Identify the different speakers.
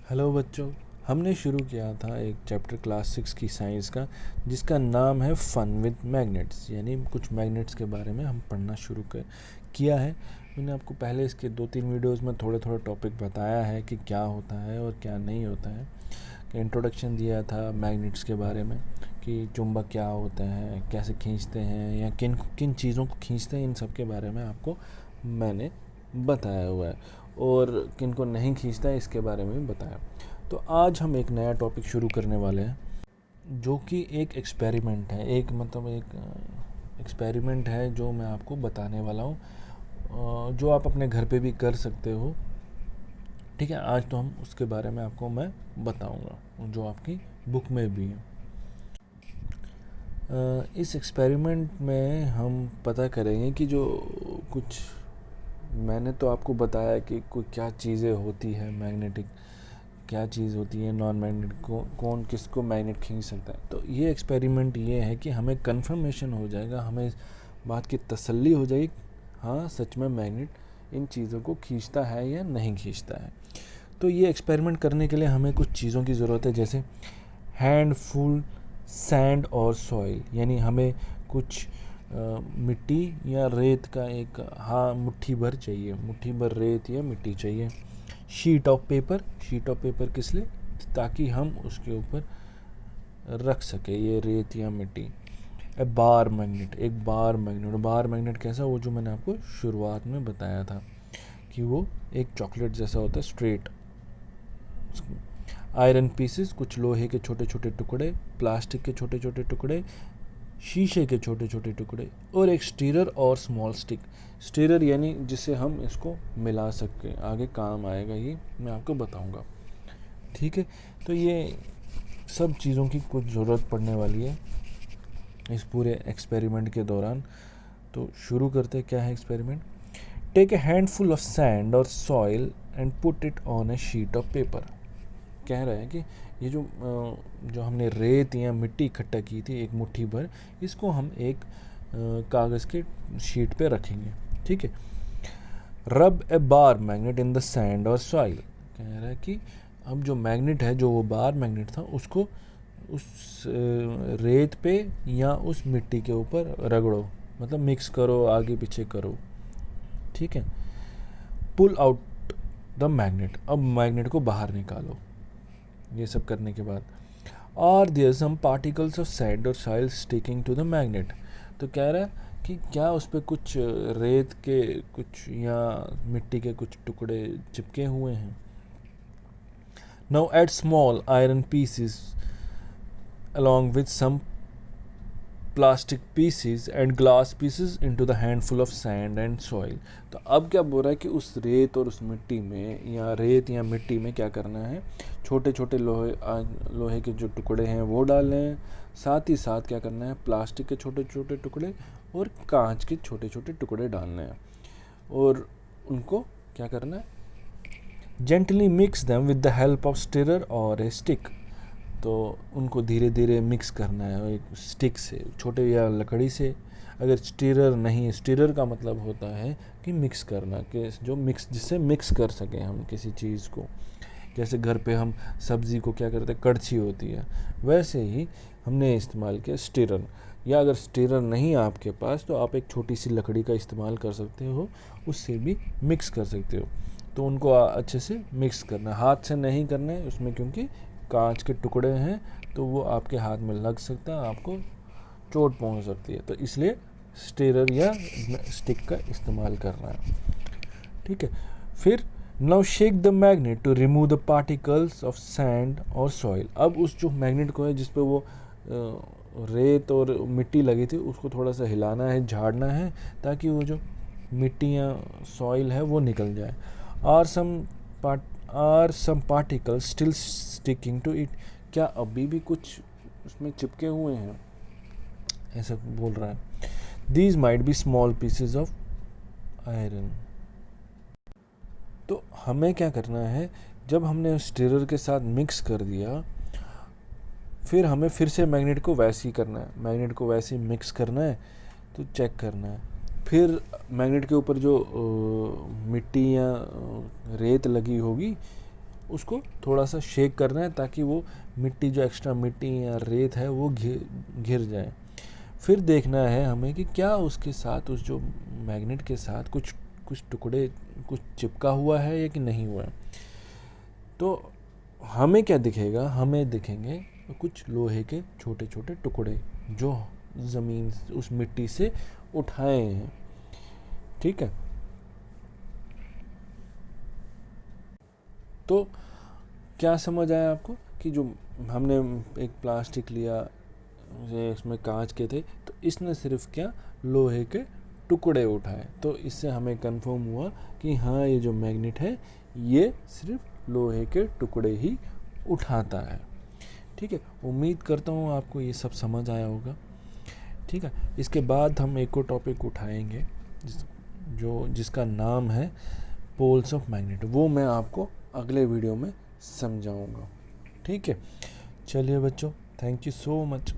Speaker 1: Hello बच्चों। हमने शुरू किया था एक चैप्टर क्लास 6 की साइंस का, जिसका नाम है फन विद मैग्नेट्स, यानी कुछ मैग्नेट्स के बारे में हम पढ़ना शुरू किया है। मैंने आपको पहले इसके 2-3 वीडियोस में थोड़े थोड़े टॉपिक बताया है कि क्या होता है और क्या नहीं होता है। इंट्रोडक्शन दिया था मैग्नेट्स के बारे में कि चुंबक क्या होते हैं, कैसे खींचते हैं या किन किन चीज़ों को खींचते हैं, इन सब के बारे में आपको मैंने बताया हुआ है। और किन को नहीं खींचता है इसके बारे में भी बताया। तो आज हम एक नया टॉपिक शुरू करने वाले हैं, जो कि एक एक्सपेरिमेंट है। एक एक्सपेरिमेंट है जो मैं आपको बताने वाला हूँ, जो आप अपने घर पे भी कर सकते हो। ठीक है, आज तो हम उसके बारे में आपको मैं बताऊंगा, जो आपकी बुक में भी है। इस एक्सपेरिमेंट में हम पता करेंगे कि जो कुछ मैंने तो आपको बताया कि कोई क्या चीज़ें होती है मैग्नेटिक, क्या चीज़ होती है नॉन मैग्नेटिक, कौन किसको मैग्नेट खींच सकता है। तो ये एक्सपेरिमेंट ये है कि हमें कंफर्मेशन हो जाएगा, हमें इस बात की तसल्ली हो जाएगी, हाँ सच में मैग्नेट इन चीज़ों को खींचता है या नहीं खींचता है। तो ये एक्सपेरिमेंट करने के लिए हमें कुछ चीज़ों की ज़रूरत है, जैसे हैंडफुल सैंड और सॉइल, यानी हमें कुछ मिट्टी या रेत का एक मुट्ठी भर चाहिए, मुट्ठी भर रेत या मिट्टी चाहिए। शीट ऑफ पेपर किस लिए, ताकि हम उसके ऊपर रख सके ये रेत या मिट्टी। बार मैग्नेट कैसा, वो जो मैंने आपको शुरुआत में बताया था कि वो एक चॉकलेट जैसा होता है, स्ट्रेट। आयरन पीसेस, कुछ लोहे के छोटे छोटे टुकड़े, प्लास्टिक के छोटे छोटे टुकड़े, शीशे के छोटे छोटे टुकड़े, और एक स्टीरर और स्मॉल स्टिक। स्टीरर यानी जिसे हम इसको मिला सके, आगे काम आएगा, ये मैं आपको बताऊंगा। ठीक है, तो ये सब चीज़ों की कुछ ज़रूरत पड़ने वाली है इस पूरे एक्सपेरिमेंट के दौरान। तो शुरू करते क्या है experiment. Take a handful of sand और soil and put it on a sheet of paper. कह रहे हैं कि ये जो हमने रेत या मिट्टी इकट्ठा की थी एक मुट्ठी भर, इसको हम एक कागज़ के शीट पे रखेंगे। ठीक है, rub a bar magnet in the sand और सॉइल। कह रहा है कि अब जो मैग्नेट है, जो वो बार मैग्नेट था, उसको उस रेत पे या उस मिट्टी के ऊपर रगड़ो, मतलब मिक्स करो, आगे पीछे करो। ठीक है, पुल आउट द मैग्नेट, अब मैग्नेट को बाहर निकालो। ये सब करने के बाद are there some particles of sand और soil sticking to the magnet. तो कह रहा है कि क्या उस पर कुछ रेत के कुछ या मिट्टी के कुछ टुकड़े चिपके हुए हैं। Now add small iron pieces along with some plastic pieces and glass pieces into the handful of sand and soil। तो अब क्या बोल रहा है कि उस रेत और उस मिट्टी में या रेत या मिट्टी में क्या करना है, छोटे छोटे लोहे के जो टुकड़े हैं वो डालने हैं। साथ ही साथ क्या करना है, प्लास्टिक के छोटे छोटे टुकड़े और कांच के छोटे छोटे टुकड़े डालने हैं, और उनको क्या करना है, gently mix them with the help of stirrer और ए स्टिक। तो उनको धीरे धीरे मिक्स करना है एक स्टिक से, छोटे या लकड़ी से। अगर स्टीरर नहीं, स्टीरर का मतलब होता है कि मिक्स करना, कि जो मिक्स, जिससे मिक्स कर सकें हम किसी चीज़ को। जैसे घर पे हम सब्ज़ी को क्या करते हैं, कड़छी होती है, वैसे ही हमने इस्तेमाल किया स्टीरर। या अगर स्टीरर नहीं है आपके पास, तो आप एक छोटी सी लकड़ी का इस्तेमाल कर सकते हो, उससे भी मिक्स कर सकते हो। तो उनको अच्छे से मिक्स करना है, हाथ से नहीं करना है उसमें, क्योंकि कांच के टुकड़े हैं तो वो आपके हाथ में लग सकता है, आपको चोट पहुंच सकती है। तो इसलिए स्टीरर या स्टिक का इस्तेमाल करना है। ठीक है, फिर now shake the magnet to remove the particles of sand और सॉइल। अब उस जो मैग्नेट को है जिस पे वो रेत और मिट्टी लगी थी, उसको थोड़ा सा हिलाना है, झाड़ना है, ताकि वो जो मिट्टी या सॉइल है वो निकल जाए। Are some particle still sticking to it. क्या अभी भी कुछ उसमें चिपके हुए हैं, ऐसा बोल रहा है। These might be small pieces of iron. तो हमें क्या करना है, जब हमने स्टीरर के साथ मिक्स कर दिया, फिर हमें फिर से मैग्नेट को वैसे ही करना है, मैग्नेट को वैसे ही मिक्स करना है, तो चेक करना है। फिर मैग्नेट के ऊपर जो मिट्टी या रेत लगी होगी, उसको थोड़ा सा शेक करना है ताकि वो मिट्टी, जो एक्स्ट्रा मिट्टी या रेत है वो घिर जाए। फिर देखना है हमें कि क्या उसके साथ, उस जो मैग्नेट के साथ कुछ टुकड़े कुछ चिपका हुआ है या कि नहीं हुआ है। तो हमें क्या दिखेगा, हमें दिखेंगे कुछ लोहे के छोटे छोटे टुकड़े जो ज़मीन, उस मिट्टी से उठाए हैं। ठीक है, तो क्या समझ आया आपको कि जो हमने एक प्लास्टिक लिया, इसमें कांच के थे, तो इसने सिर्फ क्या लोहे के टुकड़े उठाए। तो इससे हमें कंफर्म हुआ कि हाँ, ये जो मैग्नेट है ये सिर्फ लोहे के टुकड़े ही उठाता है। ठीक है, उम्मीद करता हूँ आपको ये सब समझ आया होगा। ठीक है, इसके बाद हम एक और टॉपिक उठाएंगे जिसका नाम है पोल्स ऑफ मैग्नेट। वो मैं आपको अगले वीडियो में समझाऊंगा। ठीक है, चलिए बच्चों, थैंक यू सो मच।